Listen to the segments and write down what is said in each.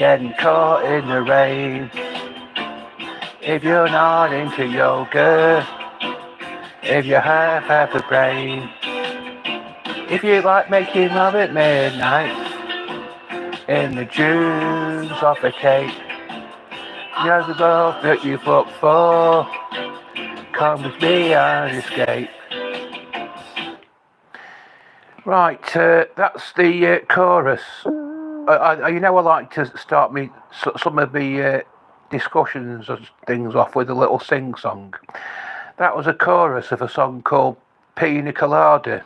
Getting caught in the rain. If you're not into yoga, if you have a brain, if you like making love at midnight in the dunes of the Cape, you're the girl that you look for. Come with me and escape. Right, that's the chorus. I like to start some of the discussions and things off with a little sing song. That was a chorus of a song called Pina Colada,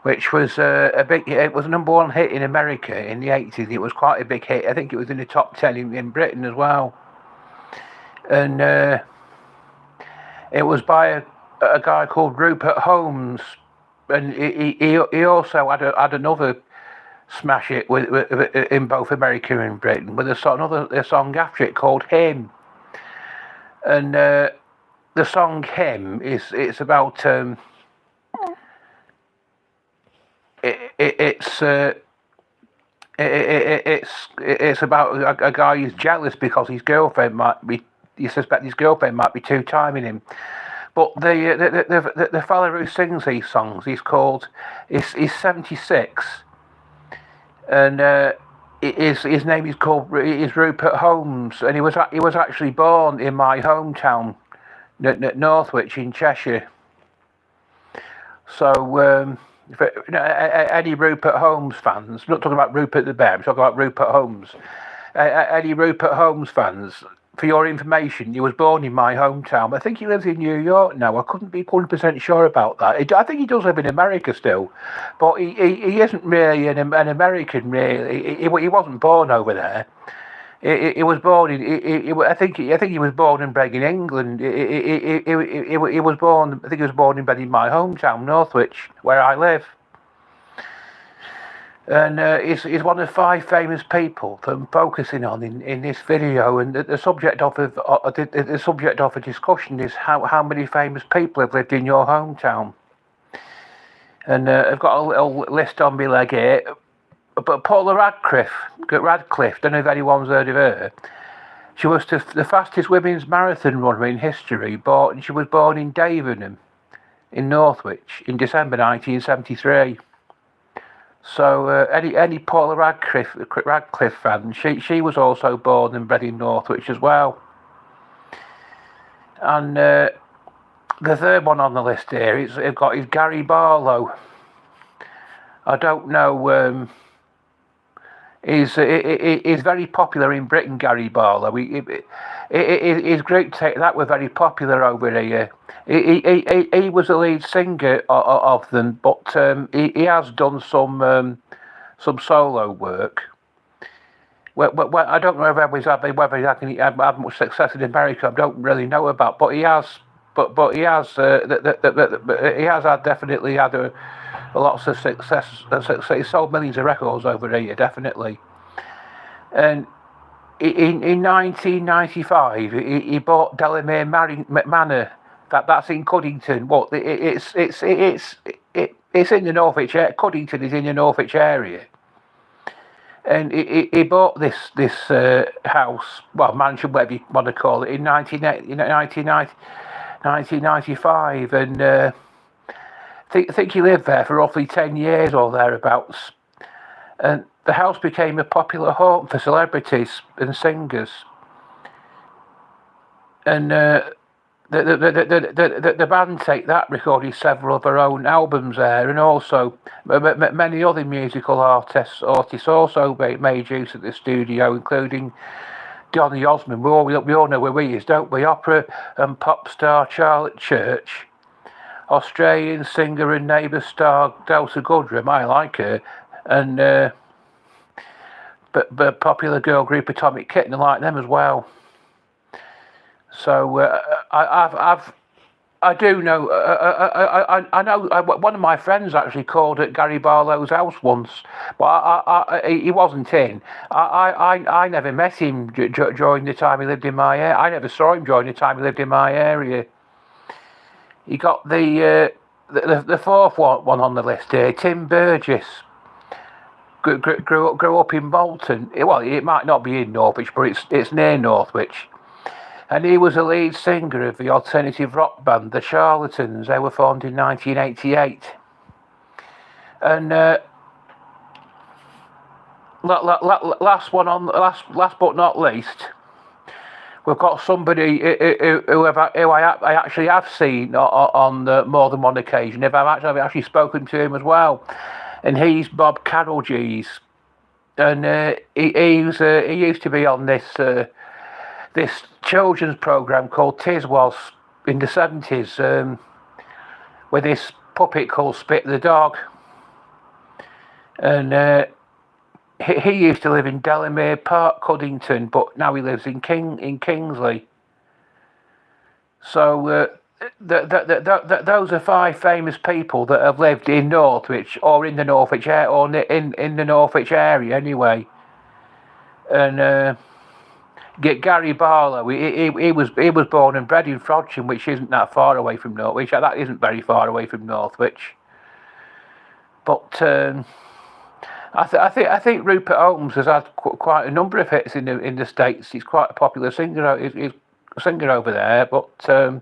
which was it was a #1 hit in America in the 80s. It was quite a big hit. I think it was in the top 10 in Britain as well. And it was by a guy called Rupert Holmes, and he also had another smash hit in both America and Britain with a song after it called Him. And the song Him it's about it's about a guy who's jealous because his girlfriend might be. You suspect his girlfriend might be two-timing him. But the fellow who sings these songs, he's 76, and his name is Rupert Holmes, and he was actually born in my hometown, Northwich in Cheshire. So any Rupert Holmes fans, I'm not talking about Rupert the Bear, I'm talking about Rupert Holmes. Any Rupert Holmes fans, for your information, he was born in my hometown. I think he lives in New York now. I couldn't be 100% sure about that. I think he does live in America still, but he isn't really an American. Really, he wasn't born over there. He was born in. I think he was born and bred in England. He was born. I think he was born and bred in my hometown, Northwich, where I live. And he's one of 5 famous people that I'm focusing on in this video. And the subject of a discussion is how many famous people have lived in your hometown. And I've got a little list on my leg here. But Paula Radcliffe, don't know if anyone's heard of her. She was the fastest women's marathon runner in history. She was born in Davenham, in Northwich, in December 1973. So any Paula Radcliffe fan, she was also born and bred in Northwich as well. And the third one on the list here is Gary Barlow. I don't know. He's very popular in Britain, Gary Barlow. His group Take That were very popular over here. He was the lead singer of them, but he has done some solo work. Well, I don't know whether he had much success in America. I don't really know about, but he has. But he has. He has definitely had a lots of success. He sold millions of records over here, definitely. And in 1995, he bought Delamere Manor. That's in Cuddington. It's in the Norwich area. Cuddington is in the Norwich area. And he bought this house, mansion, whatever you want to call it, in 1995, and I think he lived there for roughly 10 years or thereabouts. And the house became a popular home for celebrities and singers. And the band Take That recorded several of their own albums there, and also many other musical artists also made use of the studio, including Donny Osmond. We all know where he is, don't we? Opera and pop star Charlotte Church, Australian singer and Neighbour star Delta Goodrem, I like her, and but popular girl group Atomic Kitten, I like them as well. So I do know. I know one of my friends actually called at Gary Barlow's house once, but he wasn't in. I never met him during the time he lived in my area. I never saw him during the time he lived in my area. He got the fourth one on the list here, Tim Burgess. grew up in Bolton. Well, it might not be in Norwich, but it's near Northwich. And he was a lead singer of the alternative rock band, The Charlatans. They were formed in 1988. And last but not least, we've got somebody who I actually have seen on more than one occasion. I've actually spoken to him as well, and he's Bob Carolgees, and he used to be on this children's program called Tiswas in the 70s, with this puppet called Spit the Dog, and he used to live in Delamere Park, Cuddington, but now he lives in Kingsley. So those are 5 famous people that have lived in Northwich, or in the Northwich area, or in the Northwich area anyway. And Gary Barlow, he was born and bred in Frodsham, which isn't that far away from Northwich. That isn't very far away from Northwich. But I think Rupert Holmes has had quite a number of hits in the States. He's quite a popular singer. He's a singer over there, but I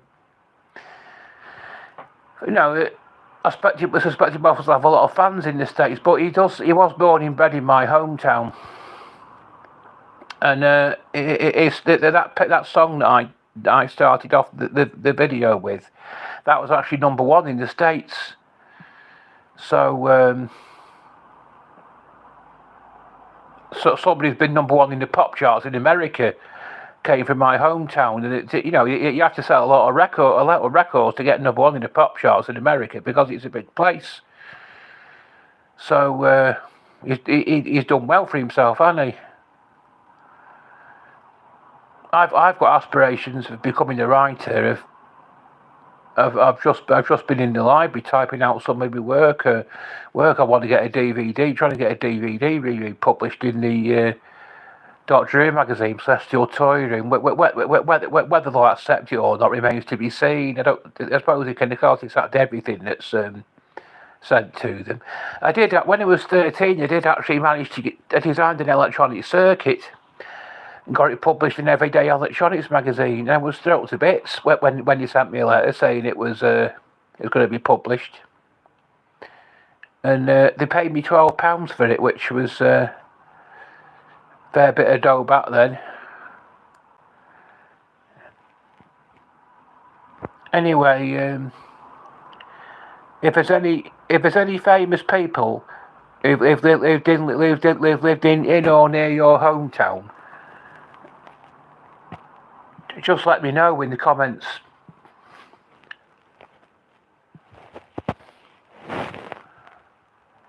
suspect him to have a lot of fans in the States. But he was born and bred in my hometown, and it's that song that I started off the video with. That was actually #1 in the States. So. So somebody's been #1 in the pop charts in America came from my hometown, and you have to sell a lot of records to get #1 in the pop charts in America because it's a big place. So he's done well for himself, hasn't he? I've got aspirations of becoming a writer. I've just been in the library typing out some of my work. I want to get a DVD, trying to get a DVD republished in the Doctor Who magazine, Celestial Toy Room. Whether they'll accept it or not remains to be seen. I suppose they can accept everything that's sent to them. I did when I was 13. I did actually manage to I designed an electronic circuit. Got it published in Everyday Electronics magazine. I was thrilled to bits when you sent me a letter saying it was going to be published, and they paid me £12 for it, which was a fair bit of dough back then. Anyway, if there's any famous people who've lived in or near your hometown, just let me know in the comments